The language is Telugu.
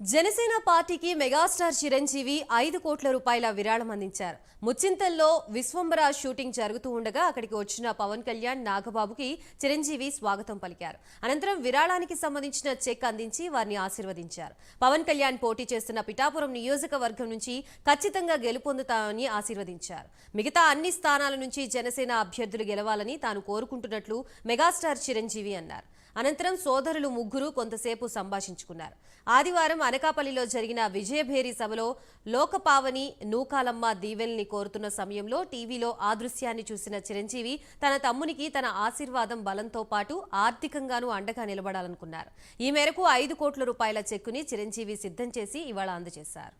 జనసేన పార్టీకి మెగాస్టార్ చిరంజీవి 5 కోట్ల రూపాయల విరాళం అందించారు. ముచ్చింతల్లో విశ్వంబర షూటింగ్ జరుగుతూ ఉండగా అక్కడికి వచ్చిన పవన్ కళ్యాణ్, నాగబాబుకి చిరంజీవి స్వాగతం పలికారు. అనంతరం విరాళానికి సంబంధించిన చెక్ అందించి వారిని ఆశీర్వదించారు. పవన్ కళ్యాణ్ పోటీ చేస్తున్న పిఠాపురం నియోజకవర్గం నుంచి ఖచ్చితంగా గెలుపొందుతామని ఆశీర్వదించారు. మిగతా అన్ని స్థానాల నుంచి జనసేన అభ్యర్థులు గెలవాలని తాను కోరుకుంటున్నట్లు మెగాస్టార్ చిరంజీవి అన్నారు. అనంతరం సోదరులు ముగ్గురు కొంతసేపు సంభాషించుకున్నారు. ఆదివారం అనకాపల్లిలో జరిగిన విజయభేరి సభలో లోకపావని నూకాలమ్మ దీవెల్ని కోరుతున్న సమయంలో టీవీలో ఆ దృశ్యాన్ని చూసిన చిరంజీవి తన తమ్మునికి తన ఆశీర్వాదం బలంతో పాటు ఆర్థికంగానూ అండగా నిలబడాలనుకున్నారు. ఈ మేరకు 5 కోట్ల రూపాయల చెక్కుని చిరంజీవి సిద్ధం చేసి ఇవాళ అందజేశారు.